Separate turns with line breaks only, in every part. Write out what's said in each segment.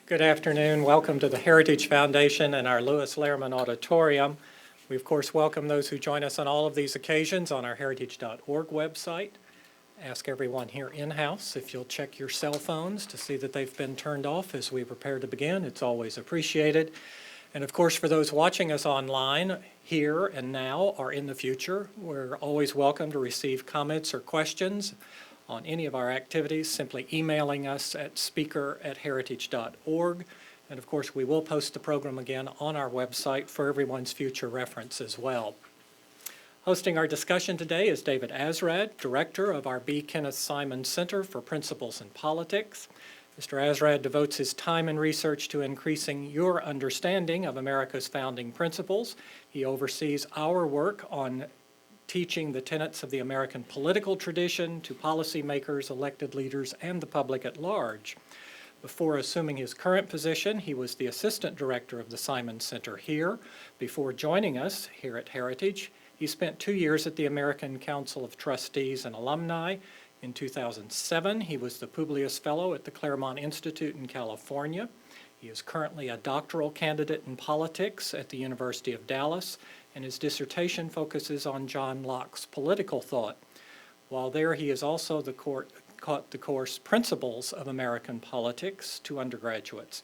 Good afternoon. Welcome to the Heritage Foundation and our Lewis Lehrman Auditorium. We, of course, welcome those who join us on all of these occasions on our heritage.org website. Ask everyone here in-house if you'll check your cell phones to see that they've been turned off as we prepare to begin. It's always appreciated. And, of course, for those watching us online here and now or in the future, we're always welcome to receive comments or questions on any of our activities, simply emailing us at speaker@heritage.org. And of course, we will post the program again on our website for everyone's future reference as well. Hosting our discussion today is David Azrad, Director of our B. Kenneth Simon Center for Principles in Politics. Mr. Azrad devotes his time and research to increasing your understanding of America's founding principles. He oversees our work on teaching the tenets of the American political tradition to policymakers, elected leaders, and the public at large. Before assuming his current position, he was the assistant director of the Simon Center here. Before joining us here at Heritage, he spent 2 years at the American Council of Trustees and Alumni. In 2007, he was the Publius Fellow at the Claremont Institute in California. He is currently a doctoral candidate in politics at the University of Dallas, and his dissertation focuses on John Locke's political thought. While there, he has also taught the course Principles of American Politics to undergraduates.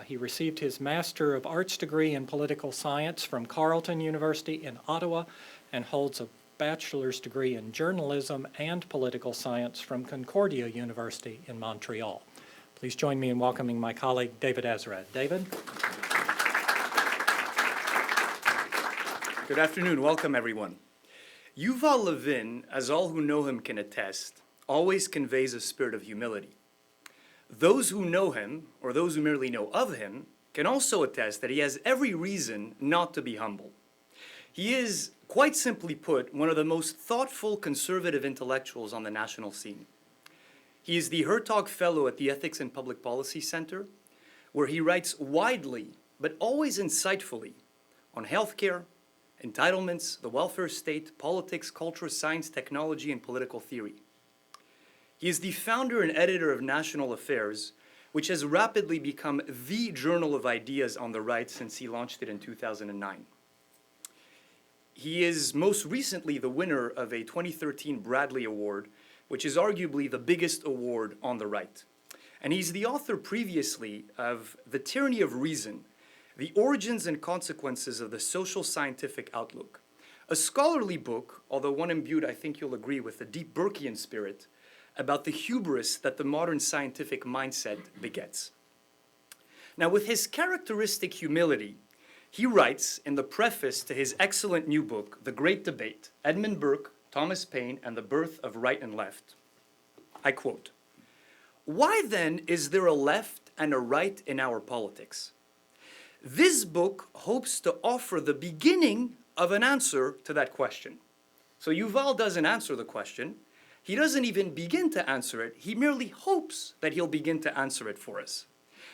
He received his Master of Arts degree in Political Science from Carleton University in Ottawa and holds a bachelor's degree in Journalism and Political Science from Concordia University in Montreal. Please join me in welcoming my colleague, David Azrad. David?
Good afternoon. Welcome, everyone. Yuval Levin, as all who know him can attest, always conveys a spirit of humility. Those who know him, or those who merely know of him, can also attest that he has every reason not to be humble. He is, quite simply put, one of the most thoughtful conservative intellectuals on the national scene. He is the Hertog Fellow at the Ethics and Public Policy Center, where he writes widely, but always insightfully, on healthcare, entitlements, the welfare state, politics, culture, science, technology, and political theory. He is the founder and editor of National Affairs, which has rapidly become the journal of ideas on the right since he launched it in 2009. He is most recently the winner of a 2013 Bradley Award, which is arguably the biggest award on the right. And he's the author previously of The Tyranny of Reason, The Origins and Consequences of the Social Scientific Outlook, a scholarly book, although one imbued, I think you'll agree, with a deep Burkean spirit, about the hubris that the modern scientific mindset begets. Now, with his characteristic humility, he writes in the preface to his excellent new book, The Great Debate, Edmund Burke, Thomas Paine, and the Birth of Right and Left. I quote, "Why then is there a left and a right in our politics? This book hopes to offer the beginning of an answer to that question." So Yuval doesn't answer the question. He doesn't even begin to answer it. He merely hopes that he'll begin to answer it for us.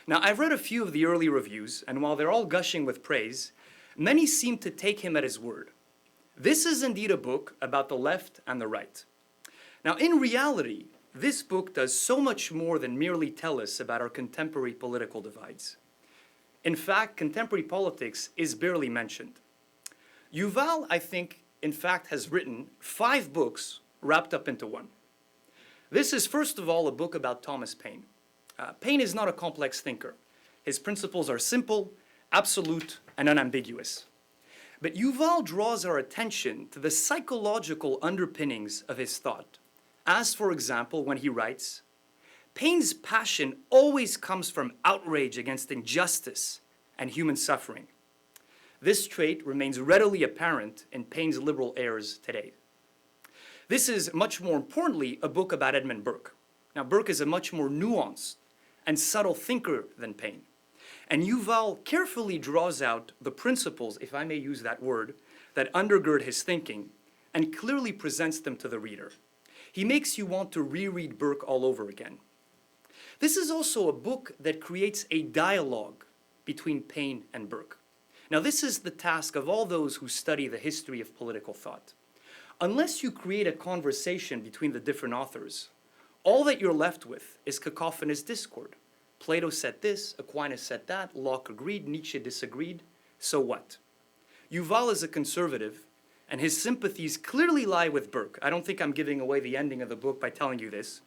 Now, I've read a few of the early reviews, and while they're all gushing with praise, many seem to take him at his word. This is indeed a book about the left and the right. Now, in reality, this book does so much more than merely tell us about our contemporary political divides. In fact, contemporary politics is barely mentioned. Yuval, I think, in fact, has written 5 books wrapped up into one. This is, first of all, a book about Thomas Paine. Paine is not a complex thinker. His principles are simple, absolute, and unambiguous. But Yuval draws our attention to the psychological underpinnings of his thought, as, for example, when he writes, "Paine's passion always comes from outrage against injustice and human suffering. This trait remains readily apparent in Paine's liberal heirs today." This is, much more importantly, a book about Edmund Burke. Now, Burke is a much more nuanced and subtle thinker than Paine. And Yuval carefully draws out the principles, if I may use that word, that undergird his thinking, and clearly presents them to the reader. He makes you want to reread Burke all over again. This is also a book that creates a dialogue between Paine and Burke. Now, this is the task of all those who study the history of political thought. Unless you create a conversation between the different authors, all that you're left with is cacophonous discord. Plato said this, Aquinas said that, Locke agreed, Nietzsche disagreed. So what? Yuval is a conservative, and his sympathies clearly lie with Burke. I don't think I'm giving away the ending of the book by telling you this.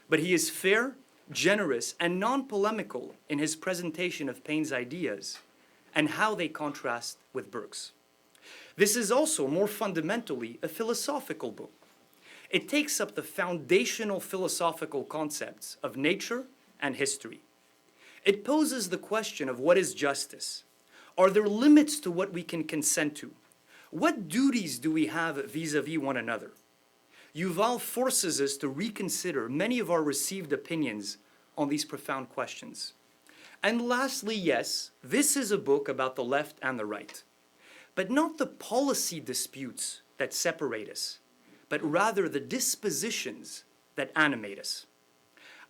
But he is fair, generous, and non-polemical in his presentation of Paine's ideas and how they contrast with Burke's. This is also, more fundamentally, a philosophical book. It takes up the foundational philosophical concepts of nature and history. It poses the question of what is justice? Are there limits to what we can consent to? What duties do we have vis-a-vis one another? Yuval forces us to reconsider many of our received opinions on these profound questions. And lastly, yes, this is a book about the left and the right, but not the policy disputes that separate us, but rather the dispositions that animate us.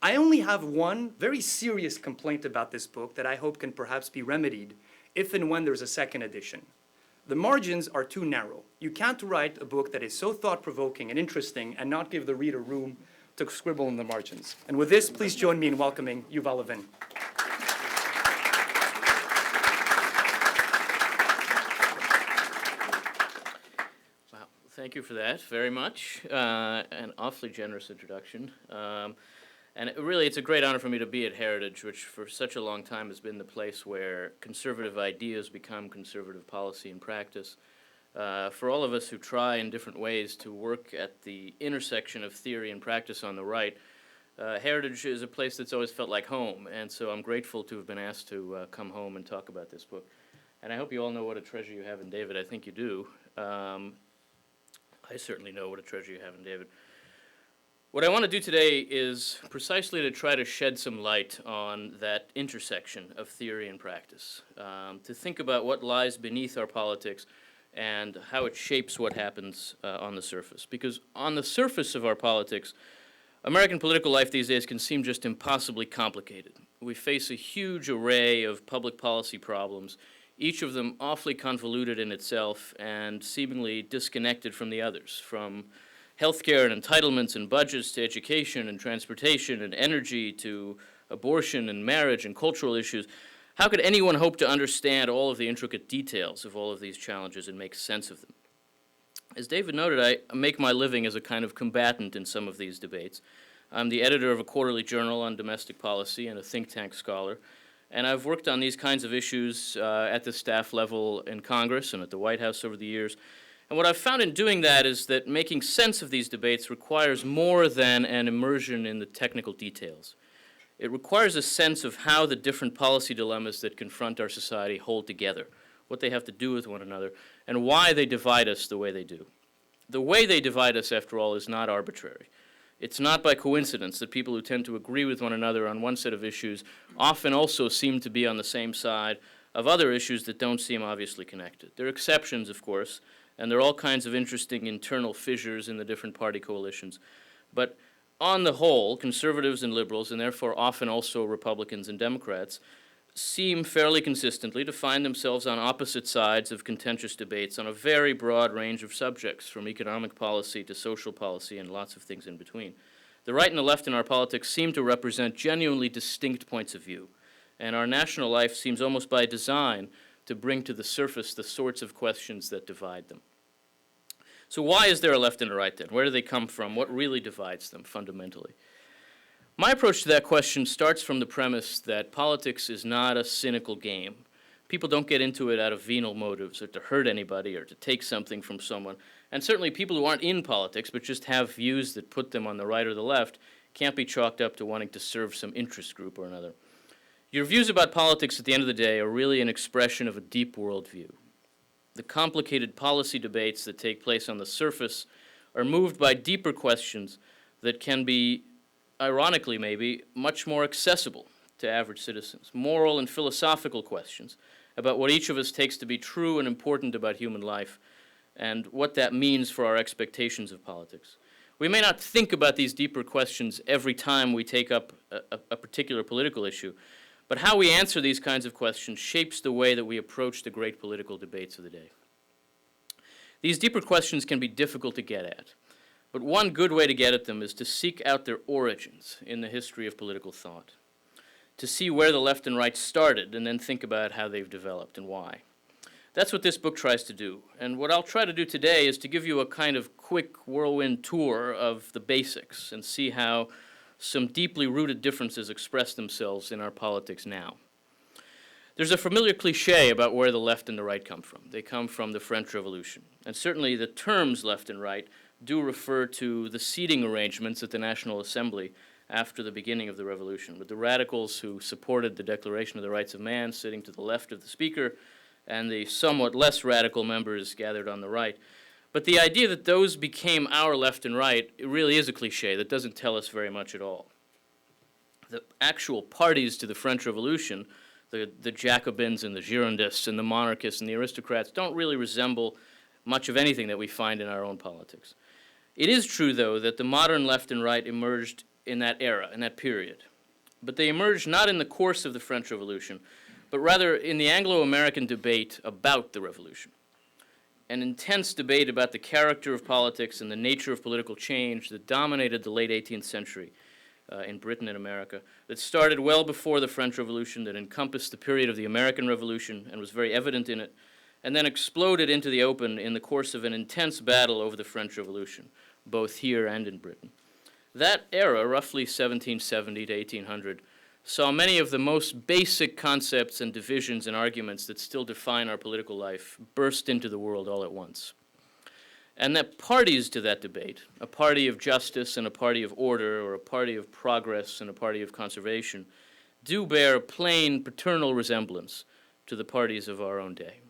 I only have one very serious complaint about this book that I hope can perhaps be remedied if and when there's a second edition. The margins are too narrow. You can't write a book that is so thought-provoking and interesting and not give the reader room to scribble in the margins. And with this, please join me in welcoming Yuval Levin.
Wow, thank you for that very much. An awfully generous introduction. And it's a great honor for me to be at Heritage, which for such a long time has been the place where conservative ideas become conservative policy and practice. For all of us who try in different ways to work at the intersection of theory and practice on the right, Heritage is a place that's always felt like home, and so I'm grateful to have been asked to come home and talk about this book. And I hope you all know what a treasure you have in David. I think you do. I certainly know what a treasure you have in David. What I want to do today is precisely to try to shed some light on that intersection of theory and practice, to think about what lies beneath our politics and how it shapes what happens on the surface. Because on the surface of our politics, American political life these days can seem just impossibly complicated. We face a huge array of public policy problems, each of them awfully convoluted in itself and seemingly disconnected from the others, from healthcare and entitlements and budgets to education and transportation and energy to abortion and marriage and cultural issues. How could anyone hope to understand all of the intricate details of all of these challenges and make sense of them? As David noted, I make my living as a kind of combatant in some of these debates. I'm the editor of a quarterly journal on domestic policy and a think tank scholar, and I've worked on these kinds of issues at the staff level in Congress and at the White House over the years. And what I've found in doing that is that making sense of these debates requires more than an immersion in the technical details. It requires a sense of how the different policy dilemmas that confront our society hold together, what they have to do with one another, and why they divide us the way they do. The way they divide us, after all, is not arbitrary. It's not by coincidence that people who tend to agree with one another on one set of issues often also seem to be on the same side of other issues that don't seem obviously connected. There are exceptions, of course, and there are all kinds of interesting internal fissures in the different party coalitions. But on the whole, conservatives and liberals, and therefore often also Republicans and Democrats, seem fairly consistently to find themselves on opposite sides of contentious debates on a very broad range of subjects, from economic policy to social policy and lots of things in between. The right and the left in our politics seem to represent genuinely distinct points of view, and our national life seems almost by design to bring to the surface the sorts of questions that divide them. So why is there a left and a right then? Where do they come from? What really divides them fundamentally? My approach to that question starts from the premise that politics is not a cynical game. People don't get into it out of venal motives or to hurt anybody or to take something from someone. And certainly people who aren't in politics but just have views that put them on the right or the left can't be chalked up to wanting to serve some interest group or another. Your views about politics at the end of the day are really an expression of a deep worldview. The complicated policy debates that take place on the surface are moved by deeper questions that can be, ironically maybe, much more accessible to average citizens. Moral and philosophical questions about what each of us takes to be true and important about human life and what that means for our expectations of politics. We may not think about these deeper questions every time we take up a particular political issue, but how we answer these kinds of questions shapes the way that we approach the great political debates of the day. These deeper questions can be difficult to get at, but one good way to get at them is to seek out their origins in the history of political thought. to see where the left and right started and then think about how they've developed and why. That's what this book tries to do. And what I'll try to do today is to give you a kind of quick whirlwind tour of the basics and see how some deeply rooted differences express themselves in our politics now. There's a familiar cliche about where the left and the right come from. They come from the French Revolution. And certainly the terms left and right do refer to the seating arrangements at the National Assembly after the beginning of the revolution, with the radicals who supported the Declaration of the Rights of Man sitting to the left of the speaker, and the somewhat less radical members gathered on the right. But the idea that those became our left and right, it really is a cliche that doesn't tell us very much at all. The actual parties to the French Revolution, the Jacobins and the Girondists and the monarchists and the aristocrats, don't really resemble much of anything that we find in our own politics. It is true, though, that the modern left and right emerged in that era, in that period. But they emerged not in the course of the French Revolution, but rather in the Anglo-American debate about the revolution. An intense debate about the character of politics and the nature of political change that dominated the late 18th century in Britain and America, that started well before the French Revolution, that encompassed the period of the American Revolution and was very evident in it, and then exploded into the open in the course of an intense battle over the French Revolution, both here and in Britain. That era, roughly 1770 to 1800, saw many of the most basic concepts and divisions and arguments that still define our political life burst into the world all at once. And that parties to that debate, a party of justice and a party of order, or a party of progress and a party of conservation, do bear a plain paternal resemblance to the parties of our own day.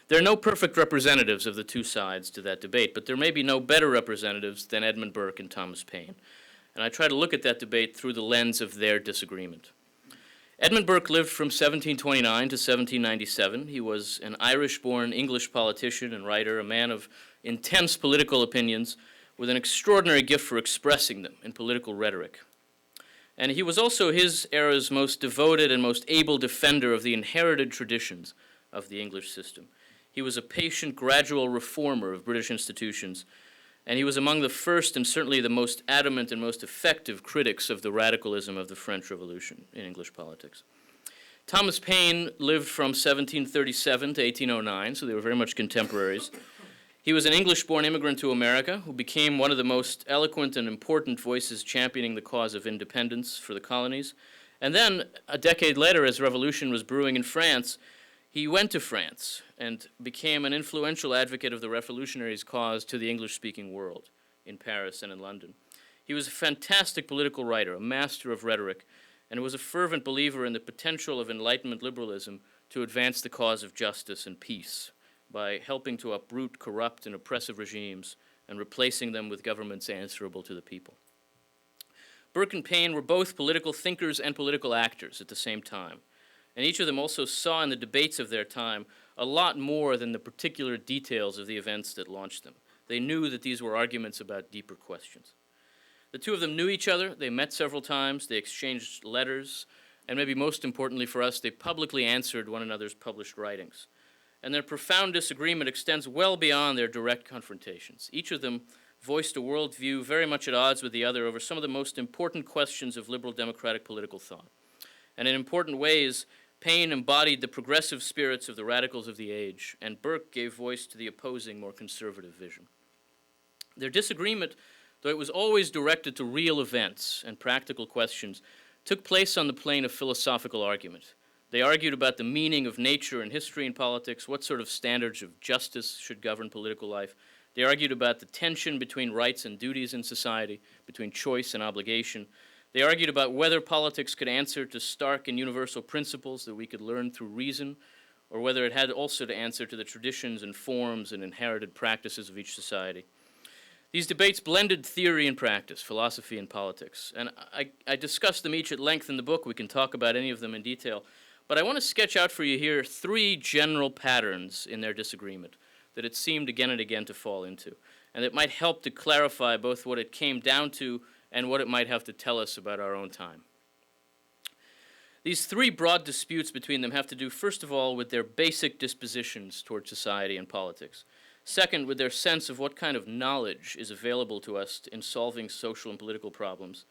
There are no perfect representatives of the two sides to that debate, but there may be no better representatives than Edmund Burke and Thomas Paine. And I try to look at that debate through the lens of their disagreement. Edmund Burke lived from 1729 to 1797. He was an Irish-born English politician and writer, a man of intense political opinions with an extraordinary gift for expressing them in political rhetoric. And he was also his era's most devoted and most able defender of the inherited traditions of the English system. He was a patient, gradual reformer of British institutions, and he was among the first and certainly the most adamant and most effective critics of the radicalism of the French Revolution in English politics. Thomas Paine lived from 1737 to 1809, so they were very much contemporaries. He was an English-born immigrant to America who became one of the most eloquent and important voices championing the cause of independence for the colonies. And then, a decade later, as revolution was brewing in France, he went to France and became an influential advocate of the revolutionaries' cause to the English-speaking world in Paris and in London. He was a fantastic political writer, a master of rhetoric, and was a fervent believer in the potential of Enlightenment liberalism to advance the cause of justice and peace by helping to uproot corrupt and oppressive regimes and replacing them with governments answerable to the people. Burke and Paine were both political thinkers and political actors at the same time. And each of them also saw in the debates of their time a lot more than the particular details of the events that launched them. They knew that these were arguments about deeper questions. The two of them knew each other, they met several times, they exchanged letters, and maybe most importantly for us, they publicly answered one another's published writings. And their profound disagreement extends well beyond their direct confrontations. Each of them voiced a worldview very much at odds with the other over some of the most important questions of liberal democratic political thought. And in important ways, Paine embodied the progressive spirits of the radicals of the age, and Burke gave voice to the opposing, more conservative vision. Their disagreement, though it was always directed to real events and practical questions, took place on the plane of philosophical argument. They argued about the meaning of nature and history in politics, what sort of standards of justice should govern political life. They argued about the tension between rights and duties in society, between choice and obligation. They argued about whether politics could answer to stark and universal principles that we could learn through reason, or whether it had also to answer to the traditions and forms and inherited practices of each society. These debates blended theory and practice, philosophy and politics, and I discussed them each at length in the book. We can talk about any of them in detail, but I want to sketch out for you here three general patterns in their disagreement that it seemed again and again to fall into, and that might help to clarify both what it came down to and what it might have to tell us about our own time. These three broad disputes between them have to do, first of all, with their basic dispositions toward society and politics. Second, with their sense of what kind of knowledge is available to us in solving social and political problems.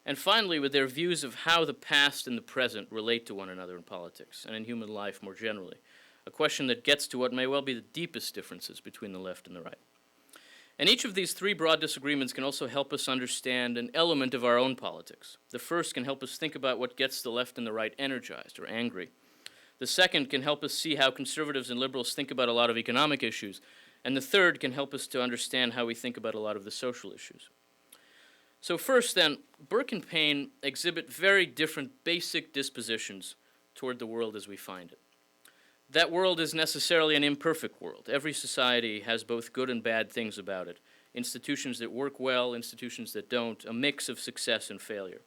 And finally, with their views of how the past and the present relate to one another in politics and in human life more generally, a question that gets to what may well be the deepest differences between the left and the right. And each of these three broad disagreements can also help us understand an element of our own politics. The first can help us think about what gets the left and the right energized or angry. The second can help us see how conservatives and liberals think about a lot of economic issues. And the third can help us to understand how we think about a lot of the social issues. So first then, Burke and Paine exhibit very different basic dispositions toward the world as we find it. That world is necessarily an imperfect world. Every society has both good and bad things about it. Institutions that work well, institutions that don't, a mix of success and failure.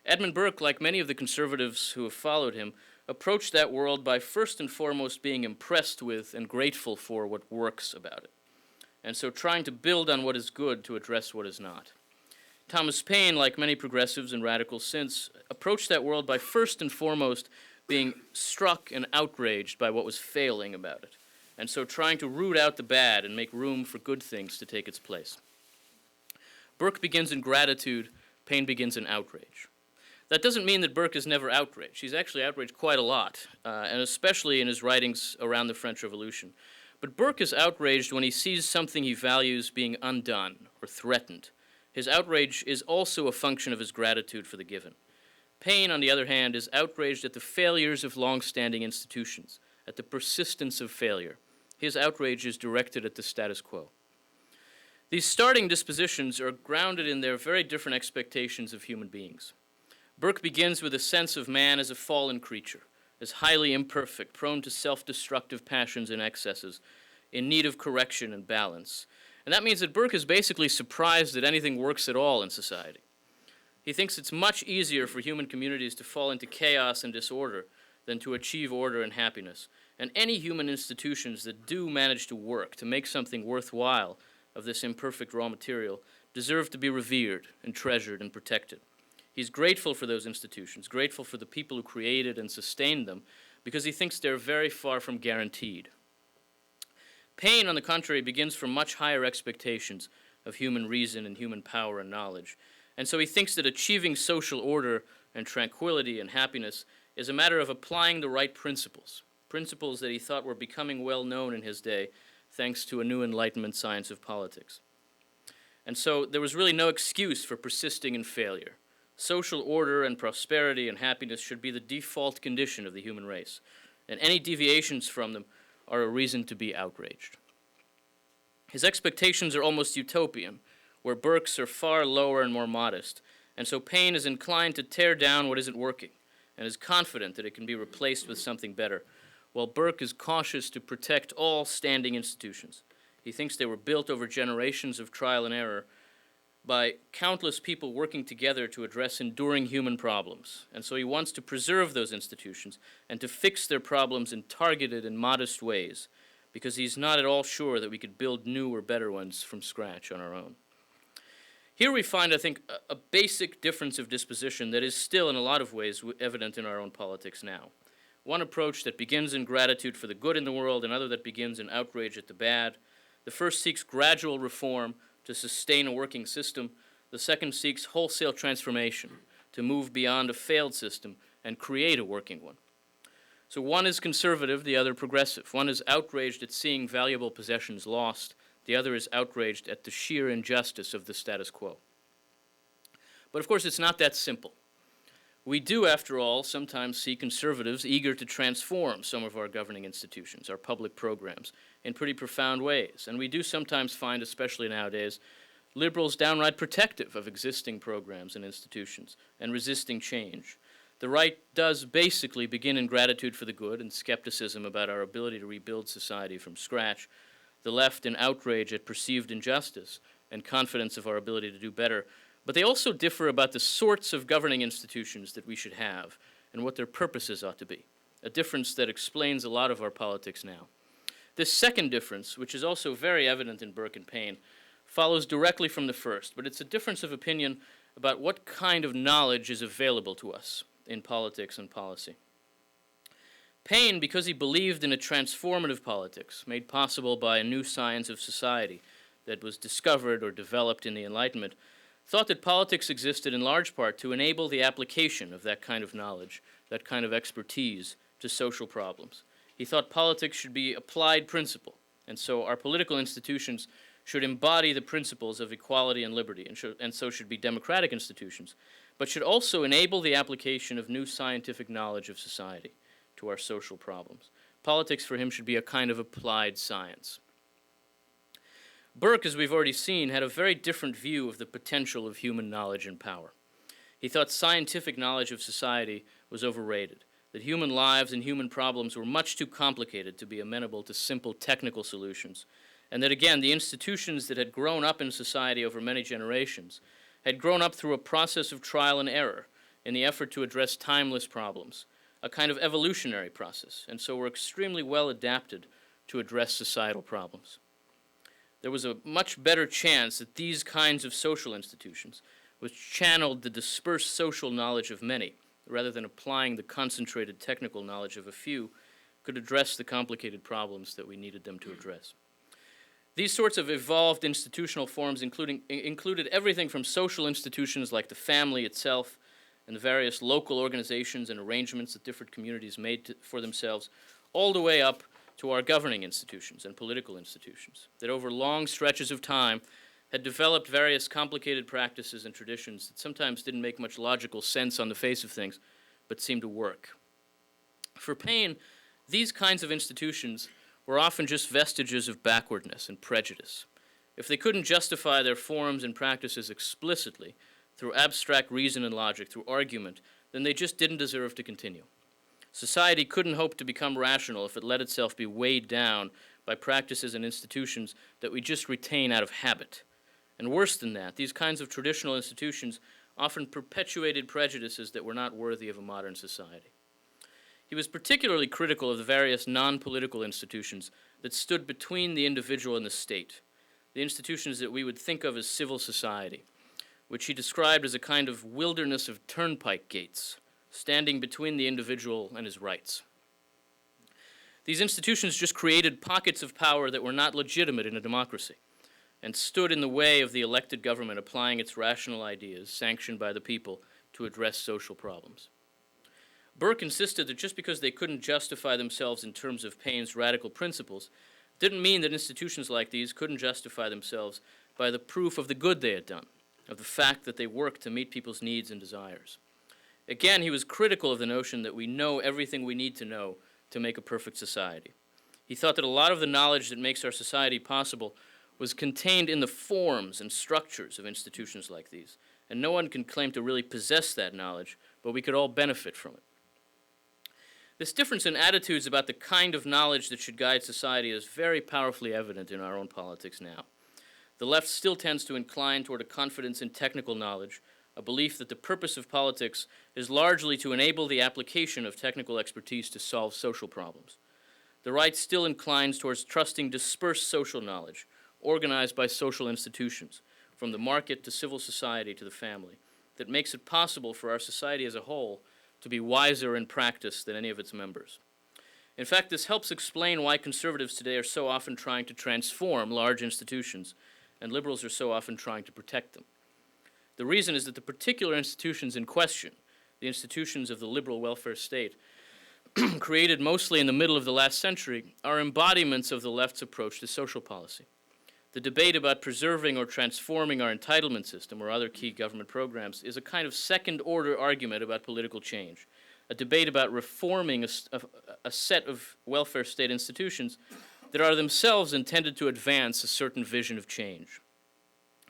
Edmund Burke, like many of the conservatives who have followed him, approached that world by first and foremost being impressed with and grateful for what works about it, and so trying to build on what is good to address what is not. Thomas Paine, like many progressives and radicals since, approached that world by first and foremost being struck and outraged by what was failing about it, and so trying to root out the bad and make room for good things to take its place. Burke begins in gratitude, Paine begins in outrage. That doesn't mean that Burke is never outraged. He's actually outraged quite a lot, and especially in his writings around the French Revolution. But Burke is outraged when he sees something he values being undone or threatened. His outrage is also a function of his gratitude for the given. Paine, on the other hand, is outraged at the failures of long-standing institutions, at the persistence of failure. His outrage is directed at the status quo. These starting dispositions are grounded in their very different expectations of human beings. Burke begins with a sense of man as a fallen creature, as highly imperfect, prone to self-destructive passions and excesses, in need of correction and balance. And that means that Burke is basically surprised that anything works at all in society. He thinks it's much easier for human communities to fall into chaos and disorder than to achieve order and happiness. And any human institutions that do manage to work, to make something worthwhile of this imperfect raw material, deserve to be revered and treasured and protected. He's grateful for those institutions, grateful for the people who created and sustained them, because he thinks they're very far from guaranteed. Paine, on the contrary, begins from much higher expectations of human reason and human power and knowledge. And so he thinks that achieving social order and tranquility and happiness is a matter of applying the right principles, principles that he thought were becoming well known in his day, thanks to a new Enlightenment science of politics. And so there was really no excuse for persisting in failure. Social order and prosperity and happiness should be the default condition of the human race, and any deviations from them are a reason to be outraged. His expectations are almost utopian, where Burke's are far lower and more modest, and so Paine is inclined to tear down what isn't working, and is confident that it can be replaced with something better, while Burke is cautious to protect all standing institutions. He thinks they were built over generations of trial and error, by countless people working together to address enduring human problems. And so he wants to preserve those institutions and to fix their problems in targeted and modest ways, because he's not at all sure that we could build new or better ones from scratch on our own. Here we find, I think, a basic difference of disposition that is still in a lot of ways evident in our own politics now. One approach that begins in gratitude for the good in the world, another that begins in outrage at the bad. The first seeks gradual reform to sustain a working system. The second seeks wholesale transformation to move beyond a failed system and create a working one. So one is conservative, the other progressive. One is outraged at seeing valuable possessions lost. The other is outraged at the sheer injustice of the status quo. But of course, it's not that simple. We do, after all, sometimes see conservatives eager to transform some of our governing institutions, our public programs, in pretty profound ways. And we do sometimes find, especially nowadays, liberals downright protective of existing programs and institutions and resisting change. The right does basically begin in gratitude for the good and skepticism about our ability to rebuild society from scratch. The left in outrage at perceived injustice and confidence of our ability to do better. But they also differ about the sorts of governing institutions that we should have and what their purposes ought to be, a difference that explains a lot of our politics now. This second difference, which is also very evident in Burke and Paine, follows directly from the first, but it's a difference of opinion about what kind of knowledge is available to us in politics and policy. Paine, because he believed in a transformative politics made possible by a new science of society that was discovered or developed in the Enlightenment, thought that politics existed in large part to enable the application of that kind of knowledge, that kind of expertise, to social problems. He thought politics should be applied principle, and so our political institutions should embody the principles of equality and liberty, and so should be democratic institutions, but should also enable the application of new scientific knowledge of society to our social problems. Politics for him should be a kind of applied science. Burke, as we've already seen, had a very different view of the potential of human knowledge and power. He thought scientific knowledge of society was overrated, that human lives and human problems were much too complicated to be amenable to simple technical solutions, and that, again, the institutions that had grown up in society over many generations had grown up through a process of trial and error in the effort to address timeless problems, a kind of evolutionary process, and so were extremely well adapted to address societal problems. There was a much better chance that these kinds of social institutions, which channeled the dispersed social knowledge of many, rather than applying the concentrated technical knowledge of a few, could address the complicated problems that we needed them to address. These sorts of evolved institutional forms included everything from social institutions like the family itself and the various local organizations and arrangements that different communities made for themselves, all the way up to our governing institutions and political institutions, that over long stretches of time had developed various complicated practices and traditions that sometimes didn't make much logical sense on the face of things, but seemed to work. For Paine, these kinds of institutions were often just vestiges of backwardness and prejudice. If they couldn't justify their forms and practices explicitly, through abstract reason and logic, through argument, then they just didn't deserve to continue. Society couldn't hope to become rational if it let itself be weighed down by practices and institutions that we just retain out of habit. And worse than that, these kinds of traditional institutions often perpetuated prejudices that were not worthy of a modern society. He was particularly critical of the various non-political institutions that stood between the individual and the state, the institutions that we would think of as civil society, which he described as a kind of wilderness of turnpike gates, standing between the individual and his rights. These institutions just created pockets of power that were not legitimate in a democracy and stood in the way of the elected government applying its rational ideas, sanctioned by the people, to address social problems. Burke insisted that just because they couldn't justify themselves in terms of Paine's radical principles didn't mean that institutions like these couldn't justify themselves by the proof of the good they had done, of the fact that they worked to meet people's needs and desires. Again, he was critical of the notion that we know everything we need to know to make a perfect society. He thought that a lot of the knowledge that makes our society possible was contained in the forms and structures of institutions like these, and no one can claim to really possess that knowledge, but we could all benefit from it. This difference in attitudes about the kind of knowledge that should guide society is very powerfully evident in our own politics now. The left still tends to incline toward a confidence in technical knowledge, a belief that the purpose of politics is largely to enable the application of technical expertise to solve social problems. The right still inclines towards trusting dispersed social knowledge, organized by social institutions, from the market to civil society to the family, that makes it possible for our society as a whole to be wiser in practice than any of its members. In fact, this helps explain why conservatives today are so often trying to transform large institutions, and liberals are so often trying to protect them. The reason is that the particular institutions in question, the institutions of the liberal welfare state, created mostly in the middle of the last century, are embodiments of the left's approach to social policy. The debate about preserving or transforming our entitlement system or other key government programs is a kind of second-order argument about political change, a debate about reforming a set of welfare state institutions that are themselves intended to advance a certain vision of change.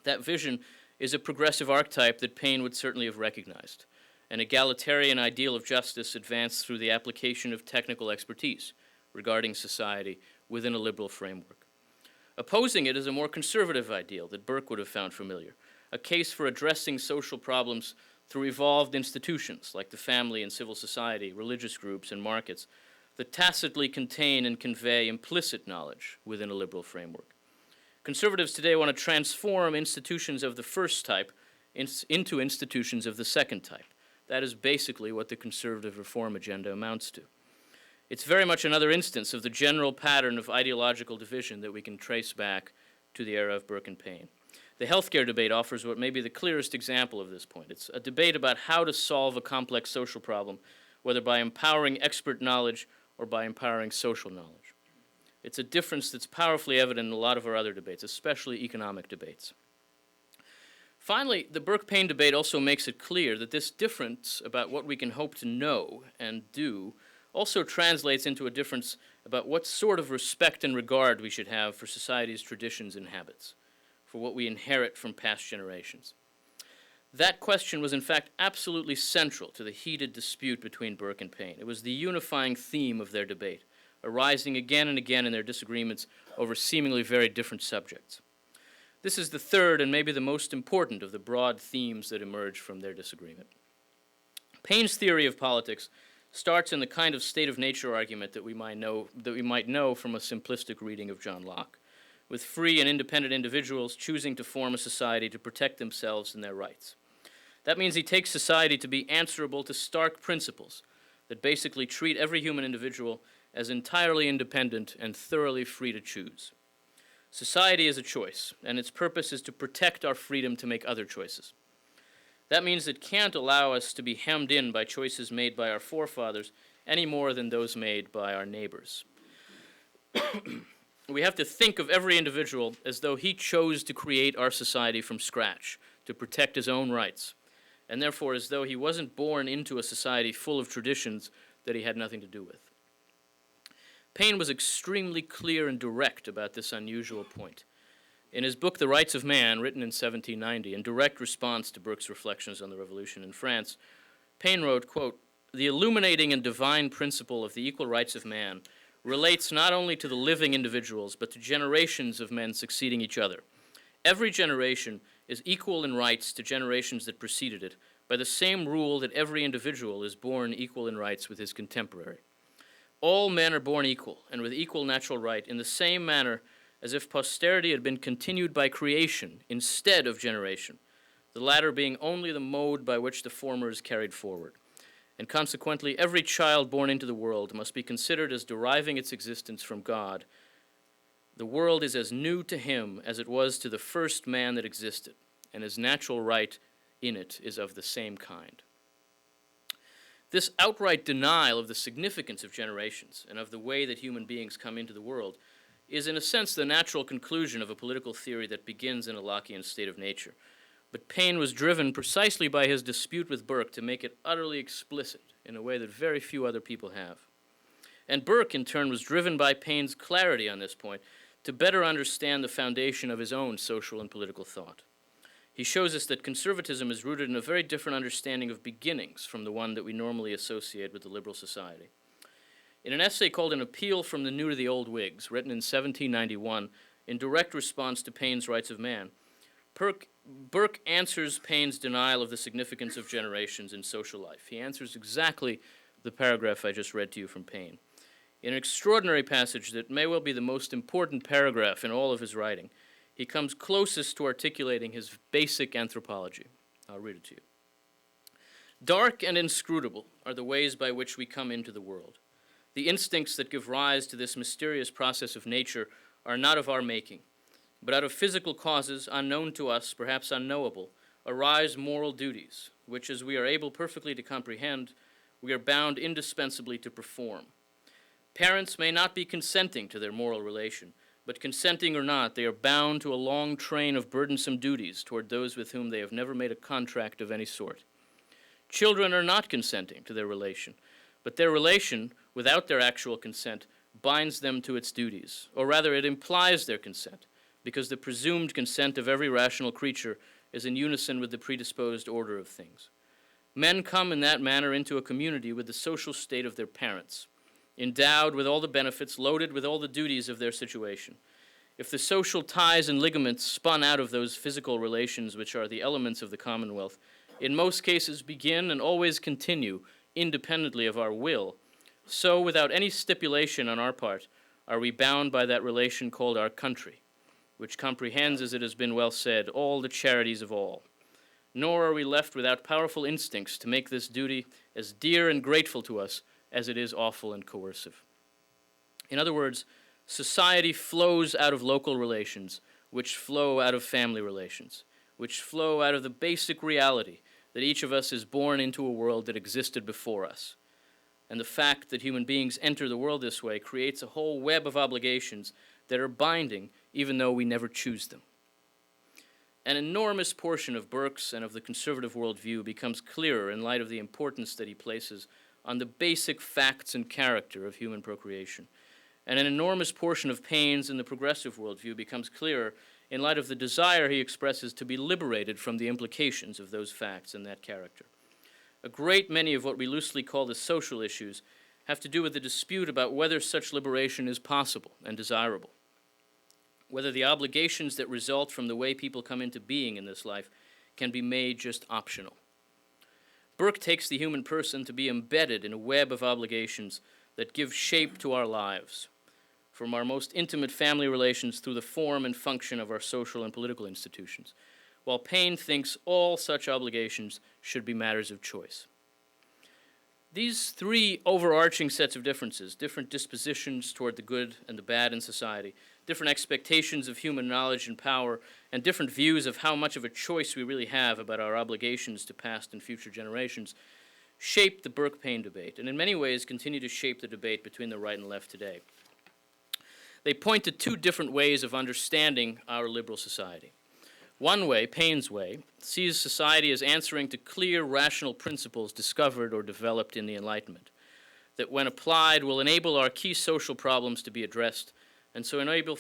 That vision is a progressive archetype that Paine would certainly have recognized, an egalitarian ideal of justice advanced through the application of technical expertise regarding society within a liberal framework. Opposing it is a more conservative ideal that Burke would have found familiar, a case for addressing social problems through evolved institutions like the family and civil society, religious groups, and markets that tacitly contain and convey implicit knowledge within a liberal framework. Conservatives today want to transform institutions of the first type into institutions of the second type. That is basically what the conservative reform agenda amounts to. It's very much another instance of the general pattern of ideological division that we can trace back to the era of Burke and Payne. The healthcare debate offers what may be the clearest example of this point. It's a debate about how to solve a complex social problem, whether by empowering expert knowledge or by empowering social knowledge. It's a difference that's powerfully evident in a lot of our other debates, especially economic debates. Finally, the Burke-Paine debate also makes it clear that this difference about what we can hope to know and do also translates into a difference about what sort of respect and regard we should have for society's traditions and habits, for what we inherit from past generations. That question was in fact absolutely central to the heated dispute between Burke and Paine. It was the unifying theme of their debate, arising again and again in their disagreements over seemingly very different subjects. This is the third and maybe the most important of the broad themes that emerge from their disagreement. Paine's theory of politics starts in the kind of state of nature argument that we might know from a simplistic reading of John Locke, with free and independent individuals choosing to form a society to protect themselves and their rights. That means he takes society to be answerable to stark principles that basically treat every human individual as entirely independent and thoroughly free to choose. Society is a choice, and its purpose is to protect our freedom to make other choices. That means it can't allow us to be hemmed in by choices made by our forefathers any more than those made by our neighbors. We have to think of every individual as though he chose to create our society from scratch, to protect his own rights, and therefore as though he wasn't born into a society full of traditions that he had nothing to do with. Paine was extremely clear and direct about this unusual point. In his book, The Rights of Man, written in 1790, in direct response to Burke's reflections on the Revolution in France, Paine wrote, quote, "The illuminating and divine principle of the equal rights of man relates not only to the living individuals, but to generations of men succeeding each other. Every generation is equal in rights to generations that preceded it, by the same rule that every individual is born equal in rights with his contemporary. All men are born equal, and with equal natural right, in the same manner as if posterity had been continued by creation instead of generation, the latter being only the mode by which the former is carried forward. And consequently, every child born into the world must be considered as deriving its existence from God. The world is as new to him as it was to the first man that existed, and his natural right in it is of the same kind." This outright denial of the significance of generations and of the way that human beings come into the world is in a sense the natural conclusion of a political theory that begins in a Lockean state of nature. But Paine was driven precisely by his dispute with Burke to make it utterly explicit in a way that very few other people have. And Burke, in turn, was driven by Paine's clarity on this point to better understand the foundation of his own social and political thought. He shows us that conservatism is rooted in a very different understanding of beginnings from the one that we normally associate with the liberal society. In an essay called An Appeal from the New to the Old Whigs, written in 1791, in direct response to Paine's Rights of Man, Burke answers Paine's denial of the significance of generations in social life. He answers exactly the paragraph I just read to you from Paine. In an extraordinary passage that may well be the most important paragraph in all of his writing, he comes closest to articulating his basic anthropology. I'll read it to you. "Dark and inscrutable are the ways by which we come into the world. The instincts that give rise to this mysterious process of nature are not of our making, but out of physical causes unknown to us, perhaps unknowable, arise moral duties, which, as we are able perfectly to comprehend, we are bound indispensably to perform. Parents may not be consenting to their moral relation, but consenting or not, they are bound to a long train of burdensome duties toward those with whom they have never made a contract of any sort. Children are not consenting to their relation, but their relation, without their actual consent, binds them to its duties, or rather it implies their consent, because the presumed consent of every rational creature is in unison with the predisposed order of things. Men come in that manner into a community with the social state of their parents, endowed with all the benefits, loaded with all the duties of their situation. If the social ties and ligaments spun out of those physical relations which are the elements of the commonwealth, in most cases begin and always continue independently of our will, so without any stipulation on our part are we bound by that relation called our country, which comprehends, as it has been well said, all the charities of all. Nor are we left without powerful instincts to make this duty as dear and grateful to us as it is awful and coercive. In other words, society flows out of local relations, which flow out of family relations, which flow out of the basic reality that each of us is born into a world that existed before us. And the fact that human beings enter the world this way creates a whole web of obligations that are binding even though we never choose them. An enormous portion of Burke's and of the conservative worldview becomes clearer in light of the importance that he places on the basic facts and character of human procreation. And an enormous portion of Paine's and the progressive worldview becomes clearer in light of the desire he expresses to be liberated from the implications of those facts and that character. A great many of what we loosely call the social issues have to do with the dispute about whether such liberation is possible and desirable, whether the obligations that result from the way people come into being in this life can be made just optional. Burke takes the human person to be embedded in a web of obligations that give shape to our lives, from our most intimate family relations through the form and function of our social and political institutions, while Paine thinks all such obligations should be matters of choice. These three overarching sets of differences, different dispositions toward the good and the bad in society, different expectations of human knowledge and power, and different views of how much of a choice we really have about our obligations to past and future generations, shape the Burke-Paine debate, and in many ways continue to shape the debate between the right and left today. They point to two different ways of understanding our liberal society. One way, Paine's way, sees society as answering to clear rational principles discovered or developed in the Enlightenment, that when applied will enable our key social problems to be addressed, and so enable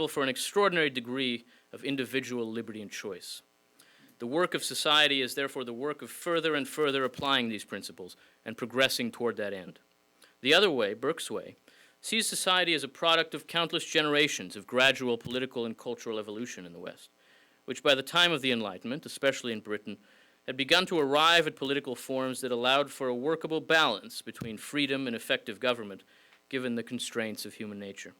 for an extraordinary degree of individual liberty and choice. The work of society is therefore the work of further and further applying these principles and progressing toward that end. The other way, Burke's way, sees society as a product of countless generations of gradual political and cultural evolution in the West, which by the time of the Enlightenment, especially in Britain, had begun to arrive at political forms that allowed for a workable balance between freedom and effective government, given the constraints of human nature.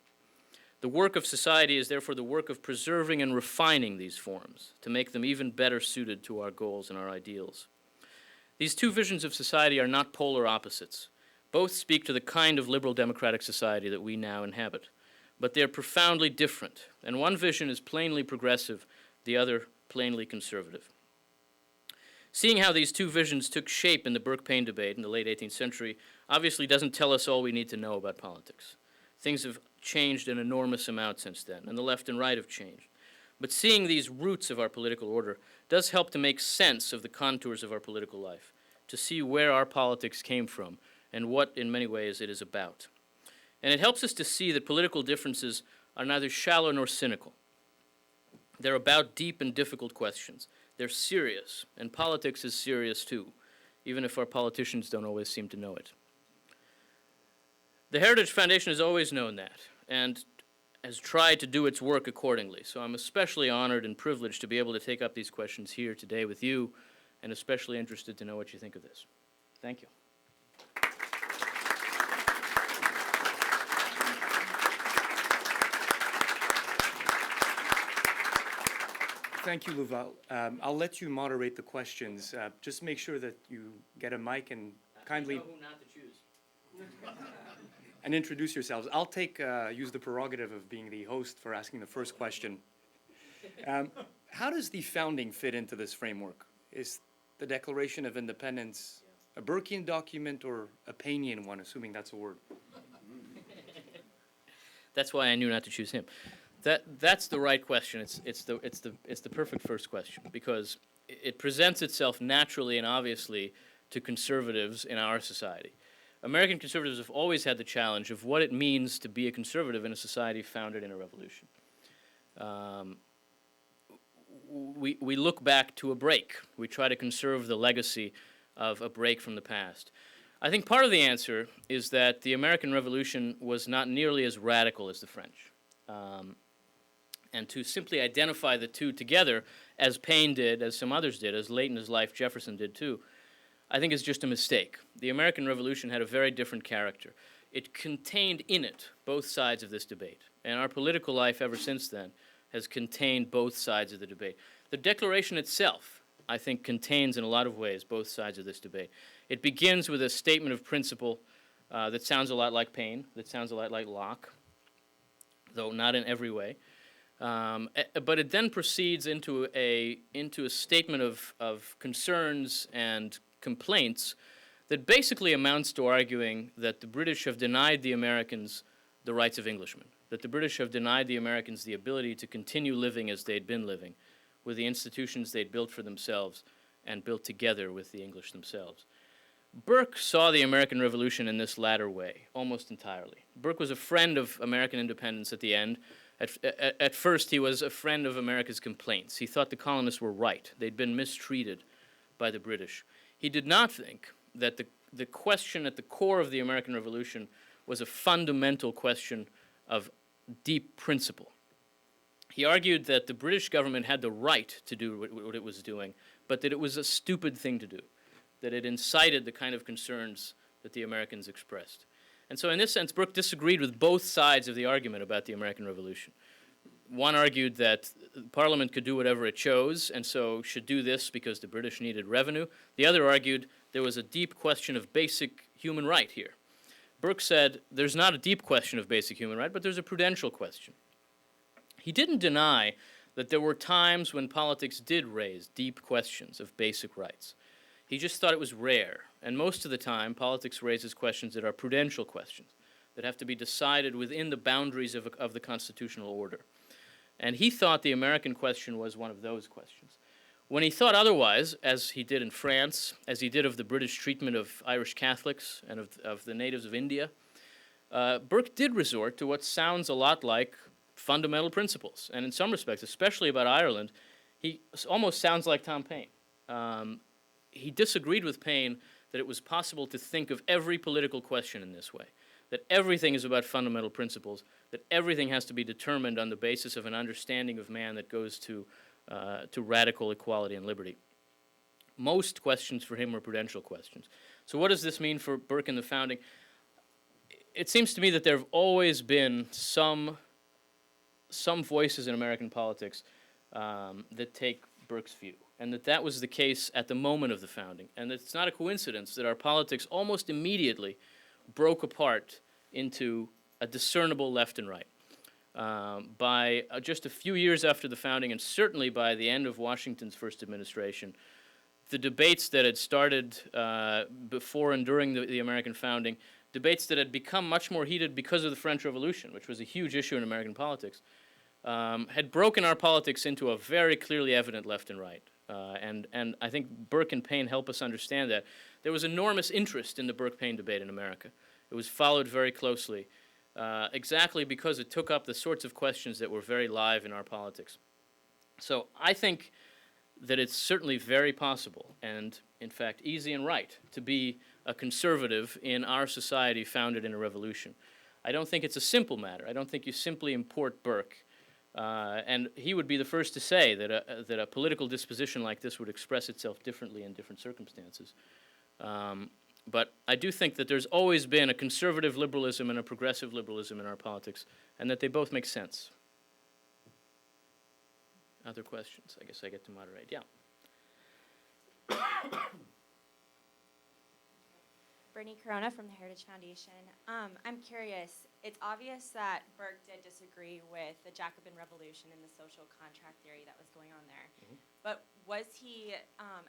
The work of society is therefore the work of preserving and refining these forms to make them even better suited to our goals and our ideals. These two visions of society are not polar opposites. Both speak to the kind of liberal democratic society that we now inhabit, but they are profoundly different, and one vision is plainly progressive, the other plainly conservative. Seeing how these two visions took shape in the Burke-Paine debate in the late 18th century obviously doesn't tell us all we need to know about politics. Things have changed an enormous amount since then, and the left and right have changed. But seeing these roots of our political order does help to make sense of the contours of our political life, to see where our politics came from and what, in many ways, it is about. And it helps us to see that political differences are neither shallow nor cynical. They're about deep and difficult questions. They're serious, and politics is serious too, even if our politicians don't always seem to know it. The Heritage Foundation has always known that, and has tried to do its work accordingly. So I'm especially honored and privileged to be able to take up these questions here today with you, and especially interested to know what you think of this. Thank you.
Thank you, Yuval. I'll let you moderate the questions. Just make sure that you get a mic and kindly
know who not to choose.
and introduce yourselves. I'll use the prerogative of being the host for asking the first question. How does the founding fit into this framework? Is the Declaration of Independence a Burkean document or a Painian one, assuming that's a word?
That's why I knew not to choose him. That's the right question. It's the perfect first question, because it presents itself naturally and obviously to conservatives in our society. American conservatives have always had the challenge of what it means to be a conservative in a society founded in a revolution. We look back to a break. We try to conserve the legacy of a break from the past. I think part of the answer is that the American Revolution was not nearly as radical as the French. And to simply identify the two together, as Paine did, as some others did, as late in his life Jefferson did too, I think is just a mistake. The American Revolution had a very different character. It contained in it both sides of this debate, and our political life ever since then has contained both sides of the debate. The Declaration itself, I think, contains in a lot of ways both sides of this debate. It begins with a statement of principle that sounds a lot like Paine, that sounds a lot like Locke, though not in every way. But it then proceeds into a statement of concerns and complaints that basically amounts to arguing that the British have denied the Americans the rights of Englishmen, that the British have denied the Americans the ability to continue living as they'd been living, with the institutions they'd built for themselves and built together with the English themselves. Burke saw the American Revolution in this latter way, almost entirely. Burke was a friend of American independence at the end. At first, he was a friend of America's complaints. He thought the colonists were right. They'd been mistreated by the British. He did not think that the question at the core of the American Revolution was a fundamental question of deep principle. He argued that the British government had the right to do what it was doing, but that it was a stupid thing to do, that it incited the kind of concerns that the Americans expressed. And so in this sense, Burke disagreed with both sides of the argument about the American Revolution. One argued that Parliament could do whatever it chose, and so should do this because the British needed revenue. The other argued there was a deep question of basic human right here. Burke said there's not a deep question of basic human right, but there's a prudential question. He didn't deny that there were times when politics did raise deep questions of basic rights. He just thought it was rare, and most of the time politics raises questions that are prudential questions, that have to be decided within the boundaries of the constitutional order. And he thought the American question was one of those questions. When he thought otherwise, as he did in France, as he did of the British treatment of Irish Catholics and of the natives of India, Burke did resort to what sounds a lot like fundamental principles. And in some respects, especially about Ireland, he almost sounds like Tom Paine. He disagreed with Payne that it was possible to think of every political question in this way, that everything is about fundamental principles, that everything has to be determined on the basis of an understanding of man that goes to radical equality and liberty. Most questions for him were prudential questions. So what does this mean for Burke and the founding? It seems to me that there have always been some voices in American politics that take Burke's view, and that was the case at the moment of the founding. And it's not a coincidence that our politics almost immediately broke apart into a discernible left and right. By just a few years after the founding, and certainly by the end of Washington's first administration, the debates that had started before and during the American founding, debates that had become much more heated because of the French Revolution, which was a huge issue in American politics, had broken our politics into a very clearly evident left and right. And I think Burke and Payne help us understand that. There was enormous interest in the Burke-Payne debate in America. It was followed very closely, exactly because it took up the sorts of questions that were very live in our politics. So I think that it's certainly very possible, and in fact easy and right, to be a conservative in our society founded in a revolution. I don't think it's a simple matter. I don't think you simply import Burke. And he would be the first to say that a political disposition like this would express itself differently in different circumstances. But I do think that there's always been a conservative liberalism and a progressive liberalism in our politics, and that they both make sense. Other questions? I guess I get to moderate. Yeah.
Bernie Corona from the Heritage Foundation. I'm curious, it's obvious that Burke did disagree with the Jacobin Revolution and the social contract theory that was going on there.
Mhm.
But was he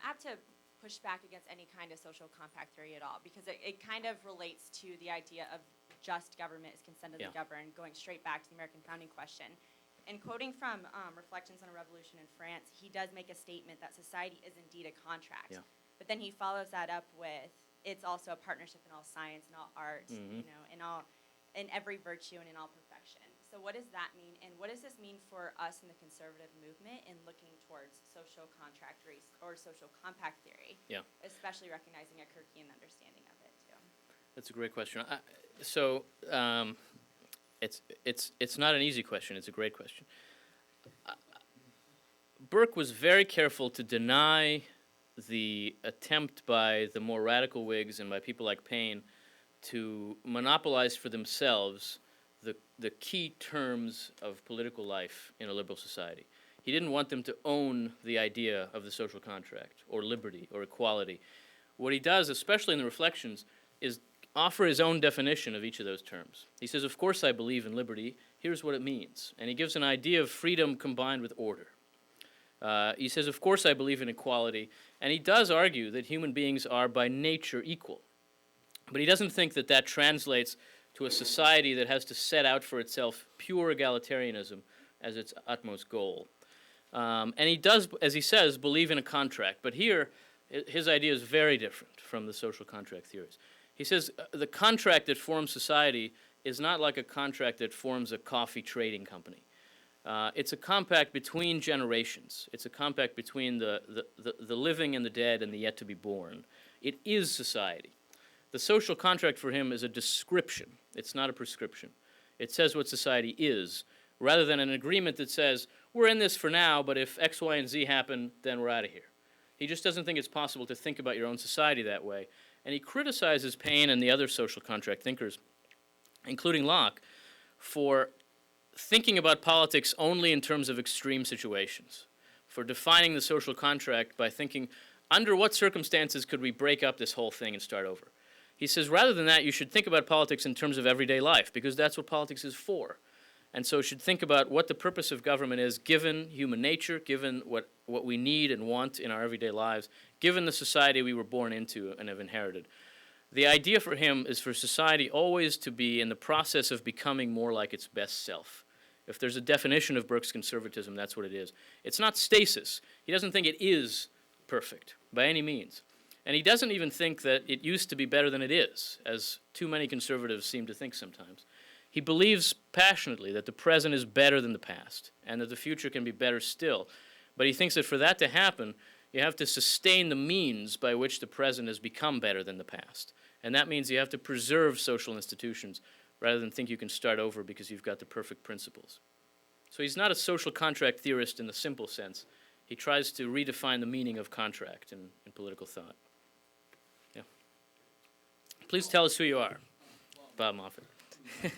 apt to push back against any kind of social compact theory at all? Because it kind of relates to the idea of just government is consent of the governed, going straight back to the American founding question. And quoting from Reflections on a Revolution in France, he does make a statement that society is indeed a contract.
Yeah.
But then he follows that up with, it's also a partnership in all science and all art,
Mhm.
in every virtue and in all perfection. So what does that mean, and what does this mean for us in the conservative movement in looking towards social contract theory or social compact theory?
Yeah.
Especially recognizing a Kirkian understanding of it too.
That's a great question. It's not an easy question. It's a great question. Burke was very careful to deny the attempt by the more radical Whigs and by people like Payne to monopolize for themselves the key terms of political life in a liberal society. He didn't want them to own the idea of the social contract or liberty or equality. What he does, especially in the Reflections, is offer his own definition of each of those terms. He says, of course I believe in liberty. here's what it means. And he gives an idea of freedom combined with order. He says, of course I believe in equality, and he does argue that human beings are by nature equal. But he doesn't think that that translates to a society that has to set out for itself pure egalitarianism as its utmost goal. And he does, as he says, believe in a contract. But here, his idea is very different from the social contract theories. He says the contract that forms society is not like a contract that forms a coffee trading company. It's a compact between generations. It's a compact between the living and the dead and the yet to be born. It is society. The social contract for him is a description. It's not a prescription. It says what society is, rather than an agreement that says, we're in this for now, but if X, Y, and Z happen, then we're out of here. He just doesn't think it's possible to think about your own society that way. And he criticizes Paine and the other social contract thinkers, including Locke, for thinking about politics only in terms of extreme situations, for defining the social contract by thinking, under what circumstances could we break up this whole thing and start over? He says, rather than that, you should think about politics in terms of everyday life, because that's what politics is for. And so you should think about what the purpose of government is, given human nature, given what we need and want in our everyday lives, given the society we were born into and have inherited. The idea for him is for society always to be in the process of becoming more like its best self. If there's a definition of Burke's conservatism, that's what it is. It's not stasis. He doesn't think it is perfect by any means. And he doesn't even think that it used to be better than it is, as too many conservatives seem to think sometimes. He believes passionately that the present is better than the past, and that the future can be better still. But he thinks that for that to happen, you have to sustain the means by which the present has become better than the past. And that means you have to preserve social institutions rather than think you can start over because you've got the perfect principles. So he's not a social contract theorist in the simple sense. He tries to redefine the meaning of contract in political thought. Yeah. Please tell us who you are, Bob Moffat.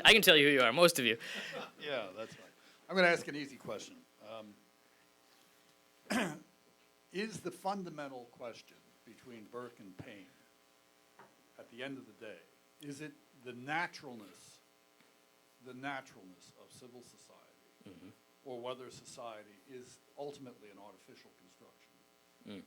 I can tell you who you are, most of you.
Yeah, that's right. I'm going to ask an easy question. Is the fundamental question between Burke and Paine, at the end of the day, is it the naturalness of civil society, or whether society is ultimately an artificial construction?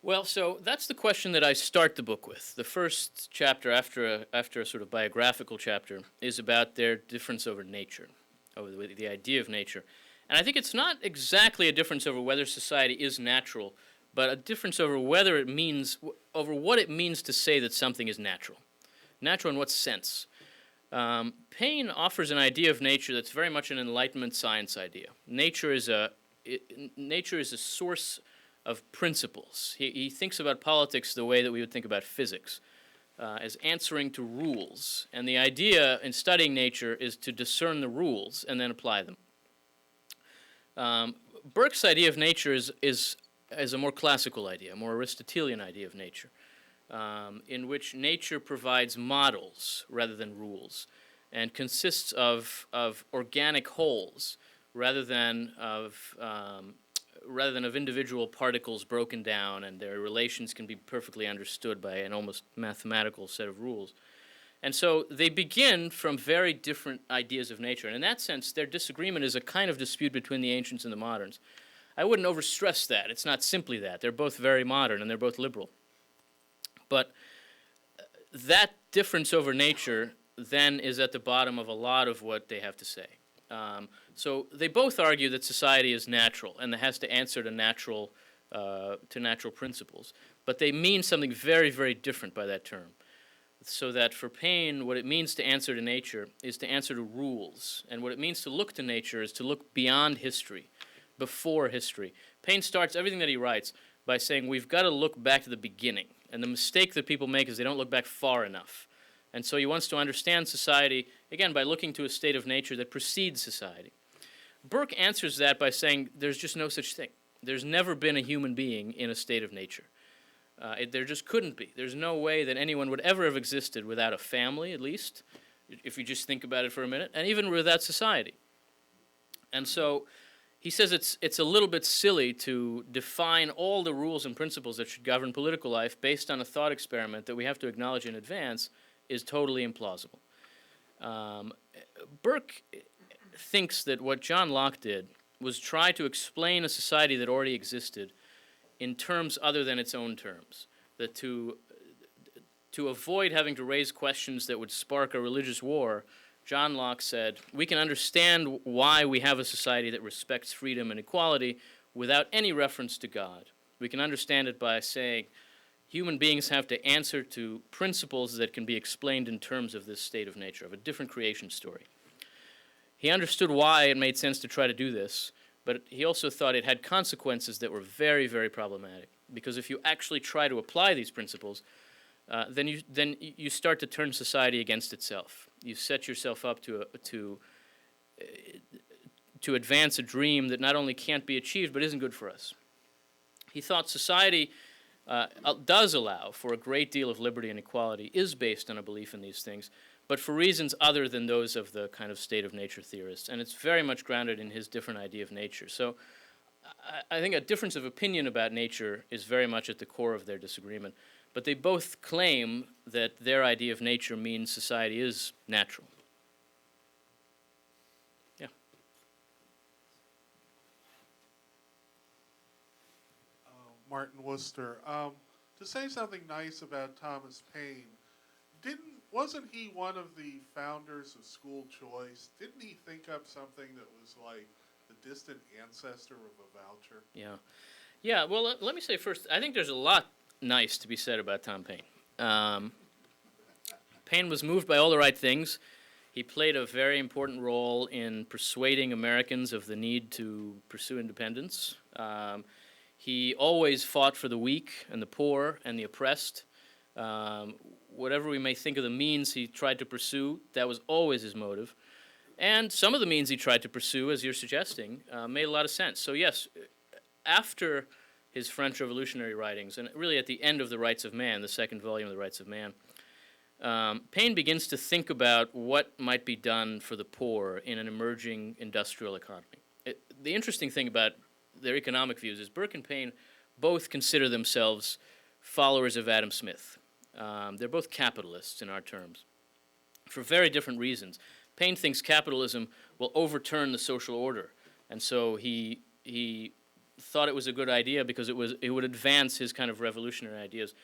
Well, so that's the question that I start the book with. The first chapter, after a sort of biographical chapter, is about their difference over nature, over the idea of nature. And I think it's not exactly a difference over whether society is natural, but a difference over whether it means, over what it means to say that something is natural. Natural in what sense? Paine offers an idea of nature that's very much an Enlightenment science idea. Nature is a source of principles. He thinks about politics the way that we would think about physics, as answering to rules. And the idea in studying nature is to discern the rules and then apply them. Burke's idea of nature is a more classical idea, a more Aristotelian idea of nature, in which nature provides models rather than rules, and consists of organic wholes rather than of individual particles broken down, and their relations can be perfectly understood by an almost mathematical set of rules. And so they begin from very different ideas of nature. And in that sense, their disagreement is a kind of dispute between the ancients and the moderns. I wouldn't overstress that. It's not simply that. They're both very modern and they're both liberal. But that difference over nature then is at the bottom of a lot of what they have to say. So they both argue that society is natural and it has to answer to natural principles. But they mean something very, very different by that term. So that for Paine, what it means to answer to nature is to answer to rules. And what it means to look to nature is to look beyond history, before history. Paine starts everything that he writes by saying we've got to look back to the beginning. And the mistake that people make is they don't look back far enough. And so he wants to understand society, again, by looking to a state of nature that precedes society. Burke answers that by saying there's just no such thing. There's never been a human being in a state of nature. There just couldn't be. There's no way that anyone would ever have existed without a family, at least, if you just think about it for a minute, and even without society. And so he says it's a little bit silly to define all the rules and principles that should govern political life based on a thought experiment that we have to acknowledge in advance is totally implausible. Burke thinks that what John Locke did was try to explain a society that already existed in terms other than its own terms. That to avoid having to raise questions that would spark a religious war, John Locke said, we can understand why we have a society that respects freedom and equality without any reference to God. We can understand it by saying human beings have to answer to principles that can be explained in terms of this state of nature, of a different creation story. He understood why it made sense to try to do this, but he also thought it had consequences that were very, very problematic. Because if you actually try to apply these principles, then you start to turn society against itself. You set yourself up to advance a dream that not only can't be achieved, but isn't good for us. He thought society does allow for a great deal of liberty and equality, is based on a belief in these things, but for reasons other than those of the kind of state of nature theorists. And it's very much grounded in his different idea of nature. So I think a difference of opinion about nature is very much at the core of their disagreement. But they both claim that their idea of nature means society is natural. Yeah.
Martin Worcester. To say something nice about Thomas Paine, wasn't he one of the founders of school choice? Didn't he think up something that was like the distant ancestor of a voucher?
Yeah. Yeah, well, let me say first, I think there's a lot nice to be said about Tom Paine. Paine was moved by all the right things. He played a very important role in persuading Americans of the need to pursue independence. He always fought for the weak and the poor and the oppressed. Whatever we may think of the means he tried to pursue, that was always his motive. And some of the means he tried to pursue, as you're suggesting, made a lot of sense. So yes, after his French Revolutionary writings, and really at the end of The Rights of Man, the second volume of The Rights of Man, Paine begins to think about what might be done for the poor in an emerging industrial economy. The interesting thing about their economic views is Burke and Paine both consider themselves followers of Adam Smith. They're both capitalists in our terms, for very different reasons. Paine thinks capitalism will overturn the social order, and so he thought it was a good idea because it would advance his kind of revolutionary ideas.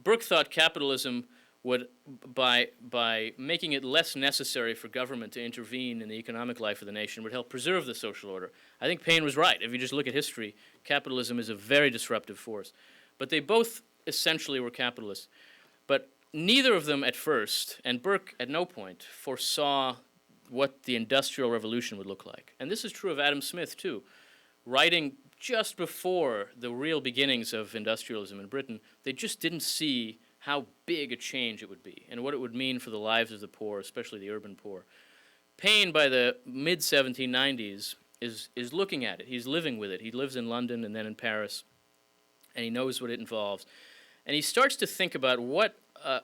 Burke thought capitalism would, by making it less necessary for government to intervene in the economic life of the nation, would help preserve the social order. I think Paine was right. If you just look at history, capitalism is a very disruptive force. But they both essentially were capitalists. But neither of them at first, and Burke at no point, foresaw what the Industrial Revolution would look like. And this is true of Adam Smith, too. Writing just before the real beginnings of industrialism in Britain, they just didn't see how big a change it would be and what it would mean for the lives of the poor, especially the urban poor. Paine, by the mid-1790s, is looking at it. He's living with it. He lives in London and then in Paris, and he knows what it involves. And he starts to think about what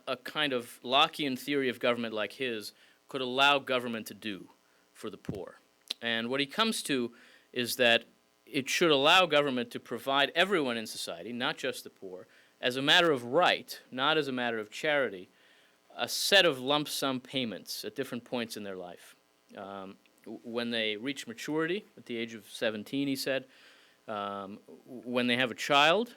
a kind of Lockean theory of government like his could allow government to do for the poor. And what he comes to is that it should allow government to provide everyone in society, not just the poor, as a matter of right, not as a matter of charity, a set of lump sum payments at different points in their life. When they reach maturity, at the age of 17, he said, when they have a child,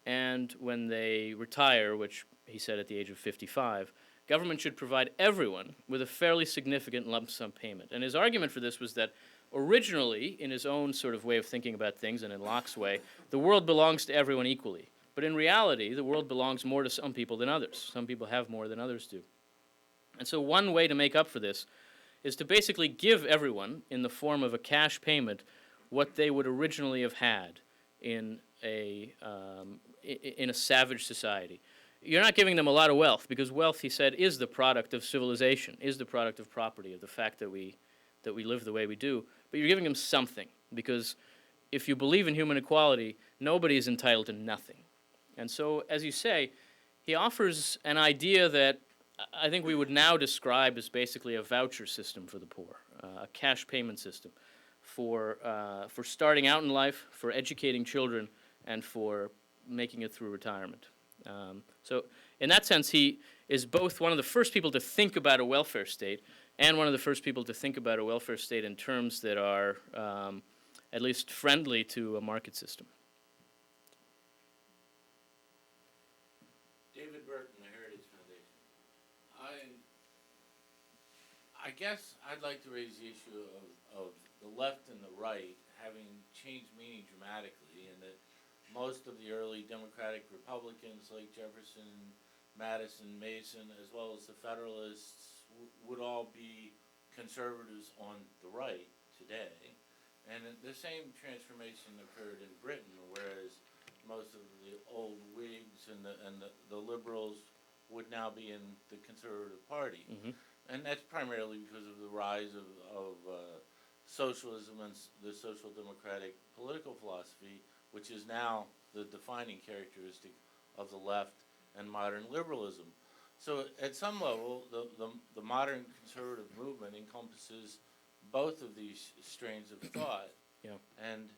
and when they retire, which he said at the age of 55, government should provide everyone with a fairly significant lump sum payment. And his argument for this was that originally, in his own sort of way of thinking about things and in Locke's way, the world belongs to everyone equally. But in reality, the world belongs more to some people than others. Some people have more than others do. And so one way to make up for this is to basically give everyone, in the form of a cash payment, what they would originally have had in a savage society. You're not giving them a lot of wealth, because wealth, he said, is the product of civilization, is the product of property, of the fact that we live the way we do. But you're giving them something, because if you believe in human equality, nobody is entitled to nothing. And so, as you say, he offers an idea that I think we would now describe as basically a voucher system for the poor, a cash payment system for starting out in life, for educating children, and for making it through retirement. So in that sense, he is both one of the first people to think about a welfare state and one of the first people to think about a welfare state in terms that are at least friendly to a market system.
David Burke from the Heritage Foundation. I guess I'd like to raise the issue of the left and the right having changed meaning dramatically, and that most of the early Democratic Republicans like Jefferson, Madison, Mason, as well as the Federalists would all be conservatives on the right today. And the same transformation occurred in Britain, whereas most of the old Whigs and the liberals would now be in the Conservative Party.
Mm-hmm.
And that's primarily because of the rise of socialism and the social democratic political philosophy, which is now the defining characteristic of the left and modern liberalism. So at some level, the modern conservative movement encompasses both of these strains of thought.
Yeah.
And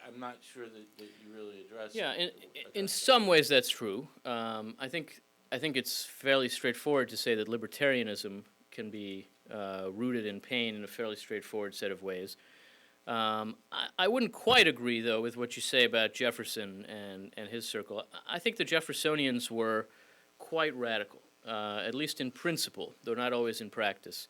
I'm not sure that you really address.
Yeah, in
address
some ways that's true. I think it's fairly straightforward to say that libertarianism can be rooted in Paine in a fairly straightforward set of ways. I wouldn't quite agree, though, with what you say about Jefferson and his circle. I think the Jeffersonians were quite radical, at least in principle, though not always in practice.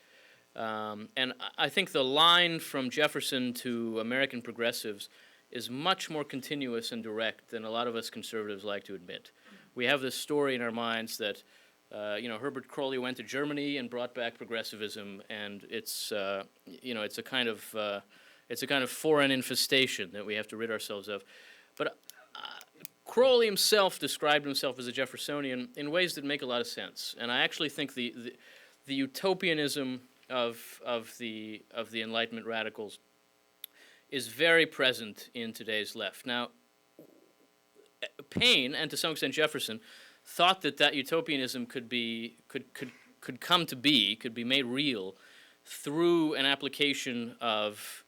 And I think the line from Jefferson to American progressives is much more continuous and direct than a lot of us conservatives like to admit. We have this story in our minds that Herbert Crowley went to Germany and brought back progressivism, and it's a kind of foreign infestation that we have to rid ourselves of. But Crowley himself described himself as a Jeffersonian in ways that make a lot of sense, and I actually think the utopianism of the Enlightenment radicals is very present in today's left. Now, Paine, and to some extent Jefferson, thought that utopianism could be made real through an application of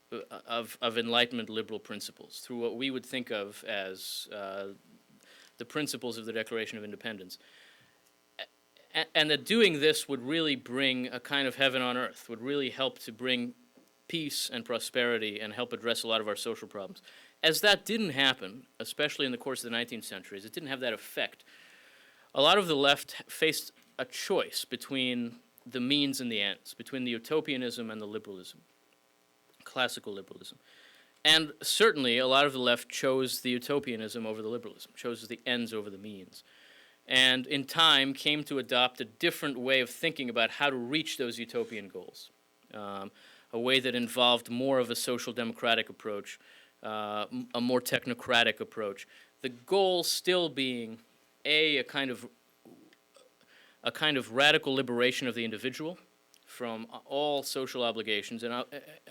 Enlightenment liberal principles, through what we would think of as the principles of the Declaration of Independence. And that doing this would really bring a kind of heaven on earth, would really help to bring peace and prosperity and help address a lot of our social problems. As that didn't happen, especially in the course of the 19th century, as it didn't have that effect, a lot of the left faced a choice between the means and the ends, between the utopianism and the liberalism, classical liberalism. And certainly a lot of the left chose the utopianism over the liberalism, chose the ends over the means. And in time came to adopt a different way of thinking about how to reach those utopian goals, a way that involved more of a social democratic approach, a more technocratic approach. The goal still being a kind of radical liberation of the individual from all social obligations, and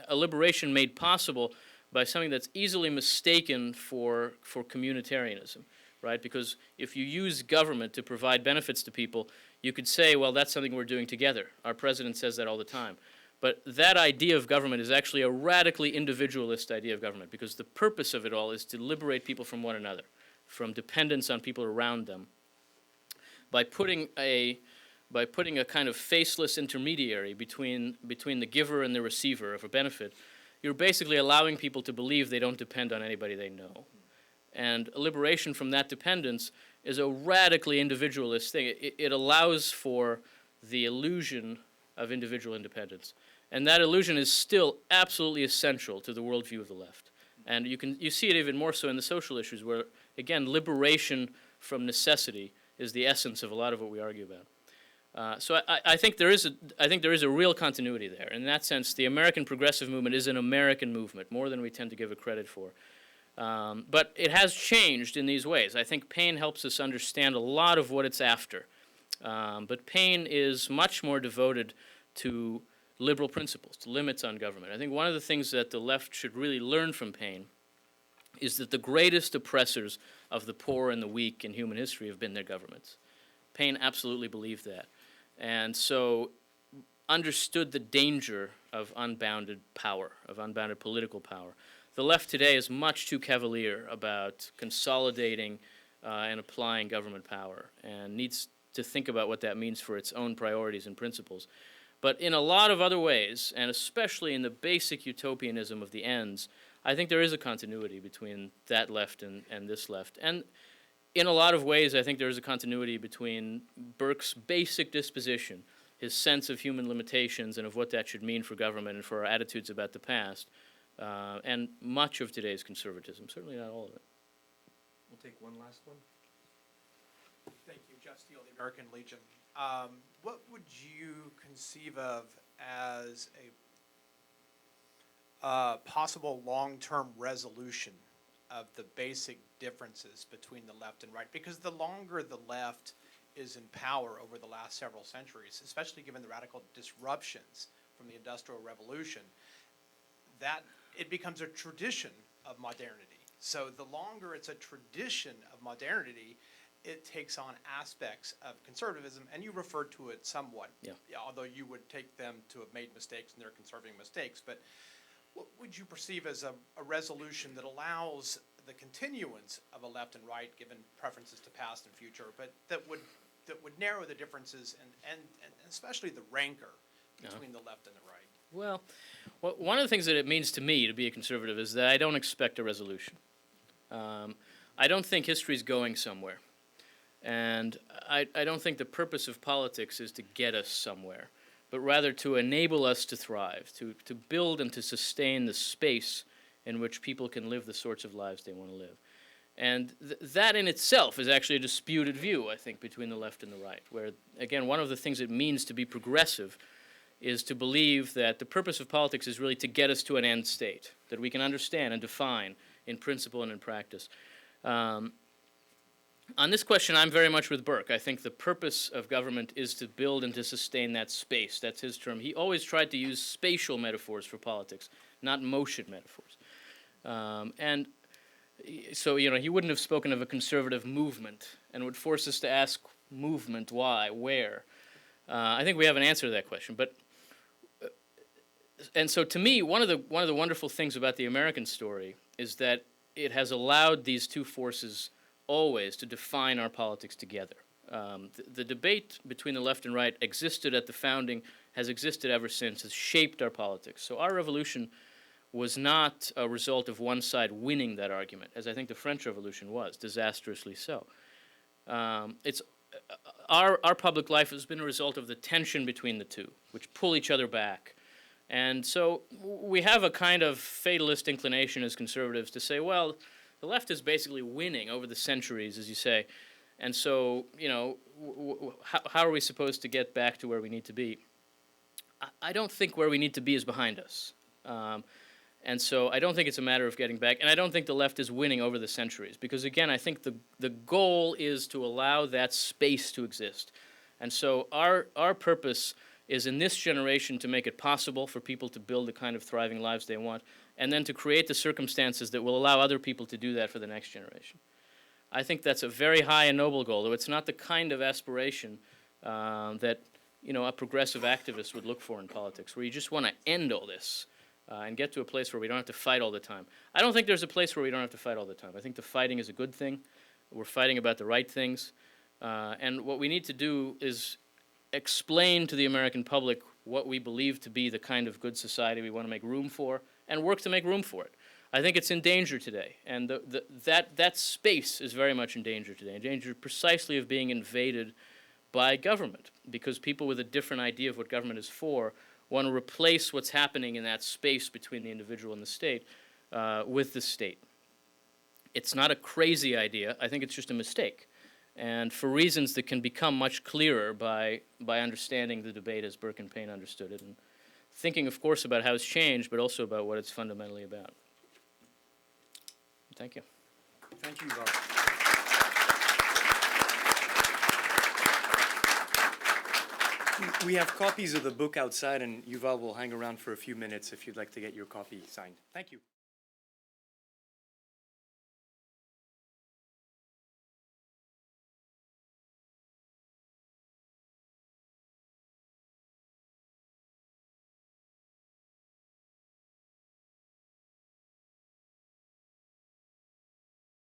a liberation made possible by something that's easily mistaken for communitarianism, right? Because if you use government to provide benefits to people, you could say, well, that's something we're doing together. Our president says that all the time. But that idea of government is actually a radically individualist idea of government, because the purpose of it all is to liberate people from one another, from dependence on people around them, by putting a kind of faceless intermediary between the giver and the receiver of a benefit. You're basically allowing people to believe they don't depend on anybody they know. And liberation from that dependence is a radically individualist thing. It allows for the illusion of individual independence. And that illusion is still absolutely essential to the worldview of the left. And you see it even more so in the social issues where, again, liberation from necessity is the essence of a lot of what we argue about. So I think there is a real continuity there. In that sense, the American progressive movement is an American movement, more than we tend to give it credit for. But it has changed in these ways. I think Paine helps us understand a lot of what it's after. But Paine is much more devoted to liberal principles, to limits on government. I think one of the things that the left should really learn from Paine is that the greatest oppressors of the poor and the weak in human history have been their governments. Paine absolutely believed that, and so understood the danger of unbounded power, of unbounded political power. The left today is much too cavalier about consolidating and applying government power, and needs to think about what that means for its own priorities and principles. But in a lot of other ways, and especially in the basic utopianism of the ends, I think there is a continuity between that left and this left. And in a lot of ways, I think there is a continuity between Burke's basic disposition, his sense of human limitations and of what that should mean for government and for our attitudes about the past, and much of today's conservatism, certainly not all of it.
We'll take one last one.
Thank you, Jeff Steele, the American Legion. What would you conceive of as a possible long-term resolution of the basic differences between the left and right? Because the longer the left is in power over the last several centuries, especially given the radical disruptions from the Industrial Revolution, that it becomes a tradition of modernity. So the longer it's a tradition of modernity, it takes on aspects of conservatism, and you referred to it somewhat,
Yeah.
although you would take them to have made mistakes and they're conserving mistakes. But what would you perceive as a resolution that allows the continuance of a left and right, given preferences to past and future, but that would narrow the differences and especially the rancor between the left and the right?
Well, one of the things that it means to me to be a conservative is that I don't expect a resolution. I don't think history's going somewhere. And I don't think the purpose of politics is to get us somewhere, but rather to enable us to thrive, to build and to sustain the space in which people can live the sorts of lives they want to live. And that in itself is actually a disputed view, I think, between the left and the right, where, again, one of the things it means to be progressive is to believe that the purpose of politics is really to get us to an end state that we can understand and define in principle and in practice. On this question, I'm very much with Burke. I think the purpose of government is to build and to sustain that space. That's his term. He always tried to use spatial metaphors for politics, not motion metaphors. And so, he wouldn't have spoken of a conservative movement and would force us to ask movement, why, where. I think we have an answer to that question. But and so to me, one of the wonderful things about the American story is that it has allowed these two forces always to define our politics together. The debate between the left and right existed at the founding, has existed ever since, has shaped our politics. So our revolution was not a result of one side winning that argument, as I think the French Revolution was, disastrously so. Our public life has been a result of the tension between the two, which pull each other back. And so we have a kind of fatalist inclination as conservatives to say, well, the left is basically winning over the centuries, as you say. And so, how are we supposed to get back to where we need to be? I don't think where we need to be is behind us. And so I don't think it's a matter of getting back. And I don't think the left is winning over the centuries. Because, again, I think the goal is to allow that space to exist. And so our purpose is in this generation to make it possible for people to build the kind of thriving lives they want, and then to create the circumstances that will allow other people to do that for the next generation. I think that's a very high and noble goal, though it's not the kind of aspiration that a progressive activist would look for in politics, where you just want to end all this and get to a place where we don't have to fight all the time. I don't think there's a place where we don't have to fight all the time. I think the fighting is a good thing. We're fighting about the right things. And what we need to do is explain to the American public what we believe to be the kind of good society we want to make room for, and work to make room for it. I think it's in danger today, and that space is very much in danger today, in danger precisely of being invaded by government, because people with a different idea of what government is for want to replace what's happening in that space between the individual and the state with the state. It's not a crazy idea. I think it's just a mistake. And for reasons that can become much clearer by understanding the debate as Burke and Payne understood it, and thinking, of course, about how it's changed, but also about what it's fundamentally about. Thank you.
Thank you, Yuval. We have copies of the book outside, and Yuval will hang around for a few minutes if you'd like to get your copy signed. Thank you.